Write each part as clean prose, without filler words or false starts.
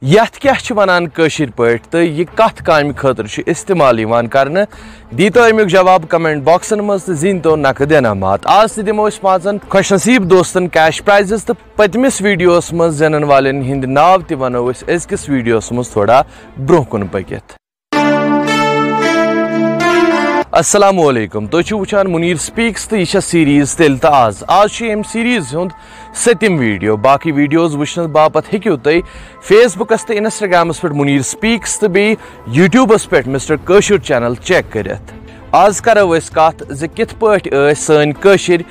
یتھ کیا چھ ونان کشیر پٲٹھۍ تہٕ یہِ کتھ کامہِ خٲطرٕ چھُ استعمال یِوان کرنہٕ دیٖتو امیُک جواب کمنٹ باکسن منٛز تہٕ زیٖنتو نقد انعامات آز تہِ دِمو أسۍ پانٛژن خۄش نصیٖب دوستن کیش پرایزز تہٕ پٔتمِس ویڈیوس منٛز زینن والٮ۪ن ہٕنٛدۍ ناو تہِ ونو أسۍ أزکِس ویڈیوس منٛز تھوڑا برونٛہہ کُن پٔکِتھ السلام علیکم تُہۍ چھِو وٕچھان منیٖر سپیٖکس تہٕ یہِ چھےٚ سیٖریٖز تیٚلہِ تہٕ آز چھُ ییٚمہِ سیٖریٖز ہُنٛد 7م ویڈیو باقٕے ویڈیوز وٕچھنہٕ باپتھ ہیٚکِو تُہۍ فیس بُکس تہٕ انسٹاگرامس پٮ۪ٹھ منیٖر سپیٖکس تہٕ بیٚیہِ یوٗٹیوٗبس پٮ۪ٹھ مسٹر کٲشُر چینل چیک کٔرِتھ آز کرو أسۍ کتھ زِ کِتھ پٲٹھۍ ٲسۍ سٲنۍ کٲشِرۍ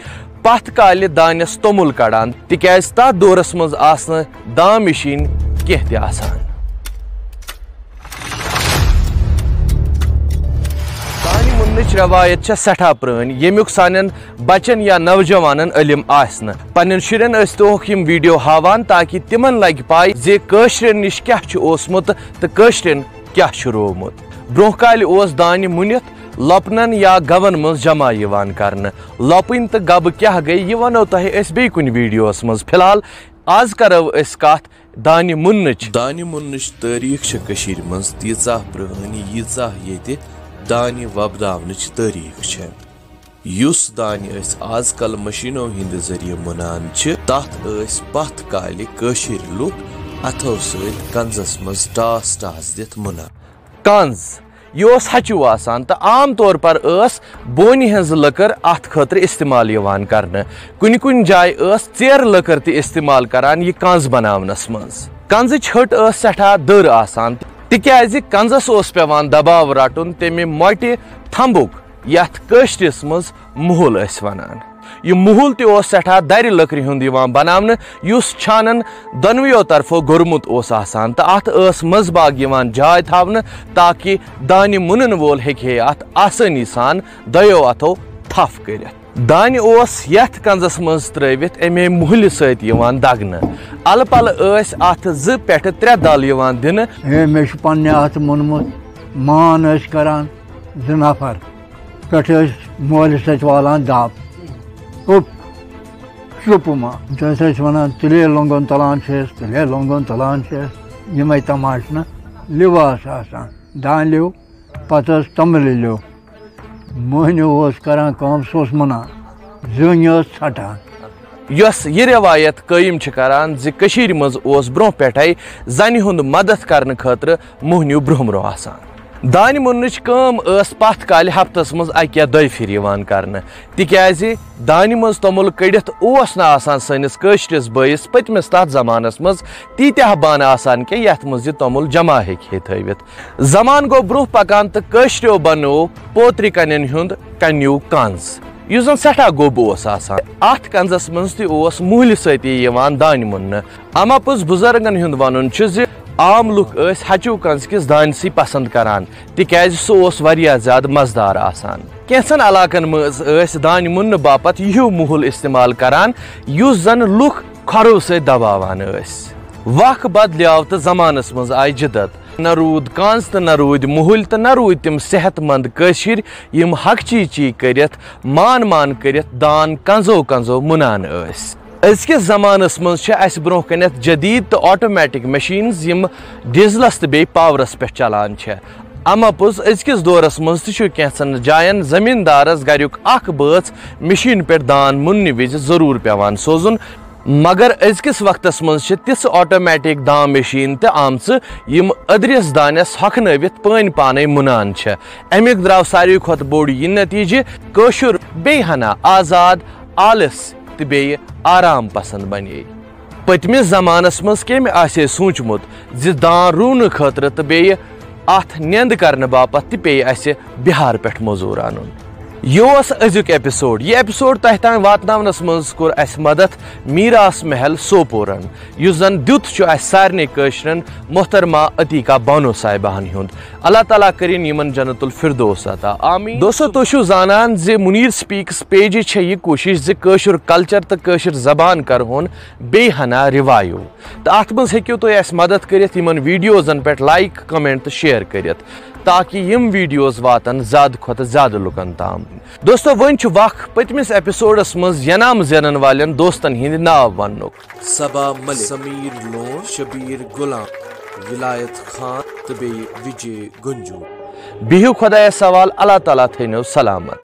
پتھ کالہِ دانٮ۪س توٚمُل کڑان تِکیازِ تتھ دورس منٛز آسہٕ نہٕ دان مِشیٖن کینٛہہ تہِ آسان روایت چھےٚ سٮ۪ٹھاہ پرٛٲنۍ ییٚمیُک سانٮ۪ن بچن یا نوجوانن علم آسہِ نہٕ پننٮ۪ن شُرٮ۪ن ٲسۍ توہُکھ یِم ویڈیو ہاوان تاکہِ تِمن لگہِ پاے زِ کٲشرٮ۪ن نِش کیاہ چھُ اوسمُت تہٕ کٲشرٮ۪ن کیاہ چھُ روومُت برونٛہہ کالہِ اوس دانہِ مُنِتھ لۄپنن یا گون منٛز جمع یِوان کرنہٕ لۄپٕنۍ تہٕ گبہٕ کیاہ گٔے یہِ ونو تۄہہِ أسۍ بیٚیہِ کُنہِ ویڈیوس منٛز فِلحال آز کرو أسۍ کتھ دانہِ مُننٕچ تٲریٖخ چھِ کٔشیٖرِ منٛز تیٖژاہ پرٛٲنۍ ییٖژاہ ییٚتہِ دانہِ وۄپداونٕچ تٲریٖخ چھےٚ یُس دانہِ أسۍ آز کل مشیٖنو ہٕنٛدِ ذٔریعہٕ مُنان چھِ تتھ ٲسۍ پتھ کالہِ کٲشِرۍ لُکھ اتھو سۭتۍ کنزس منٛز ٹاس ٹاس دِتھ مُنان کنز یہِ اوس ہچوٗ آسان تہٕ عام طور پر ٲس بونہِ ہٕنٛز لٔکٕر اتھ خٲطرٕ استعمال یِوان کرنہٕ کُنہِ کُنہِ جایہِ ٲس ژیرٕ لٔکٕر تہِ استعمال کران یہِ کنز بناونس منٛز کنزٕچ ۂٹ ٲس سٮ۪ٹھاہ دٔر آسان تِکیازِ کنزس اوس پیوان دباو رٹُن تمہِ مۄٹہِ تھمبُک یتھ کٲشرِس منٛز مُہُل ٲسۍ ونان یہِ مُہُل تہِ اوس سٮ۪ٹھاہ درِ لٔکرِ ہُنٛد یِوان بناونہٕ یُس چھانن دۄنوٕیو طرفو گوٚرمُت اوس آسان تہٕ اتھ ٲس منٛزٕ باگ یِوان جاے تھاونہٕ تاکہِ دانہِ مُنن وول ہیٚکہِ ہے اتھ آسٲنی سان دۄیو اتھو تھپھ کٔرِتھ دانہِ اوس یتھ کنزس منٛز ترٲوِتھ امے مُہلہِ سۭتۍ یِوان دگنہٕ الہٕ پلہٕ ٲسۍ اتھ 2 پٮ۪ٹھٕ 3 دل یِوان دِنہٕ مےٚ چھُ پننہِ اتھٕ مونمُت مان ٲسۍ کران 2 نفر پٮ۪ٹھٕ ٲسۍ مولہِ سۭتۍ والان دب چُپہٕ ما تہٕ ٲسۍ ونان تُلے لۄنٛگُن تُلان چھِ أسۍ تُلے لۄنٛگُن تُلان چھِ أسۍ یِمے تماشہٕ نہٕ لِو آسہٕ آسان دانہِ لِو پتہٕ ٲس توٚملہِ لِو مٔہنیوٗ اوس کران کٲم سُہ اوس مُنان زٔنۍ ٲس ژھٹان یۄس یہِ روایت قٲیِم چھِ کران زِ کٔشیٖرِ منٛز اوس برونٛہہ پٮ۪ٹھے زنہِ ہُنٛد مدد کرنہٕ خٲطرٕ مۄہنیوٗ برونٛہہ برونٛہہ آسان دانہِ مُننٕچ کٲم ٲس پتھ کالہِ ہفتس منٛز 1 یا 2 پھِرِ یِوان کرنہٕ تِکیازِ دانہِ منٛز توٚمُل کٔڑِتھ اوس نہٕ آسان سٲنِس کٲشرِس بٲیِس پٔتمِس تتھ زمانس منٛز تیٖتیاہ بانہٕ آسان کینٛہہ یتھ منٛز یہِ توٚمُل جمع ہیٚکہِ ہے تھٲوِتھ زمانہٕ گوٚو برونٛہہ پکان تہٕ کٲشرٮ۪و بنوو پوترِ کنٮ۪ن ہُنٛد کنیوٗ کنز یُس زن سٮ۪ٹھاہ گوٚب اوس آسان اتھ کنزس منٛز تہِ اوس مُہلہِ سۭتی یِوان دانہِ مُننہٕ اما پوٚز بُزرگن ہُنٛد ونُن چھُ زِ عام لُکھ ٲسۍ ہچوٗ کنز کِس دانسٕے پسنٛد کران تِکیازِ سُہ اوس واریاہ زیادٕ مزٕدار آسان کینٛژن علاقن منٛز ٲسۍ دانہِ مُننہٕ باپتھ یِہِیوٗ مُہُل استعمال کران یُس زن لُکھ کھۄرو سۭتۍ دباوان ٲسۍ وق بدلیاو تہٕ زمانس منٛز آیہِ جِدت نہ روٗد کنز تہٕ نہ روٗدۍ مُہٕلۍ تہٕ نہ روٗدۍ تِم صحت منٛد کٲشِرۍ یِم ہکچی چی کٔرِتھ مان کٔرِتھ دان کنزو مُنان ٲسۍ أزکِس زمانس منٛز چھِ اسہِ برونٛہہ کنٮ۪تھ جدیٖد تہٕ آٹومیٹِک مشیٖنز یِم ڈیٖزلس تہٕ بیٚیہِ پاورس پٮ۪ٹھ چلان چھےٚ اما پوٚز أزکِس دورس منٛز تہِ چھُ کینٛژن جاین زٔمیٖندارس گریُک اکھ بٲژ مشیٖنہِ پٮ۪ٹھ دان مُننہٕ وِزِ ضروٗر پیوان سوزُن مگر أزکِس وقتس منٛز چھِ تِژھ آٹومیٹِک دان مشیٖن تہِ آمژٕ یِم أدرِس دانٮ۪س ہۄکھنٲوِتھ پٲنۍ پانے مُنان چھےٚ امیُک درٛاو ساروی کھۄتہٕ بوٚڑ یہِ نٔتیٖجہٕ کٲشُر بیٚیہِ ہنا آزاد آلس تہٕ بیٚیہِ آرام پسنٛد بنے پٔتمِس زمانس منٛز کٔمۍ آسہِ ہے سوٗنٛچمُت زِ دان رُونہٕ خٲطرٕ تہٕ بیٚیہِ اتھ نیٚنٛدٕ کرنہٕ باپتھ تہِ پیٚیہِ اسہِ بِہار پٮ۪ٹھ موٚزوٗر انُن یہِ اوس أزیُک ایپِسوڈ یہِ ایپِسوڈ تۄہہِ تام واتناونس منٛز کوٚر اسہِ مدد میٖراث محل سوپورن یُس زن دیُت چھُ اسہِ سارنٕے کٲشرٮ۪ن محترمہ عتیقہ بانو صاحباہن ہُنٛد اللہ تعالیٰ کٔرِنۍ یِمن جنت الفردوس عطا آمیٖن دوستو تُہۍ چھِو زانان زِ منیٖر سپیٖکس پیجِچ چھےٚ یہِ کوٗشش زِ کٲشُر کلچر تہٕ کٲشِر زبان کرہون بیٚیہِ ہنا رِوایِو تہٕ اتھ منٛز ہیٚکِو تُہۍ اسہِ مدد کٔرِتھ یِمن ویڈیوزن پٮ۪ٹھ لایک کمنٹ تہٕ شیر کٔرِتھ تاکہِ یِم ویڈیوز واتن زیادٕ کھۄتہٕ زیادٕ لُکن تام دوستو وۄنۍ چھُ وق پٔتمِس ایپِسوڈس منٛز ینام زینن والٮ۪ن دوستن ہٕنٛدۍ ناو وننُک صبا ملک سمیٖر لون شبیٖر غلام ولایت خان تو بیٚیہِ وجے گنجو. بِہِو خۄدایس سوال اللہ تعالیٰ تھٲینو سلامت.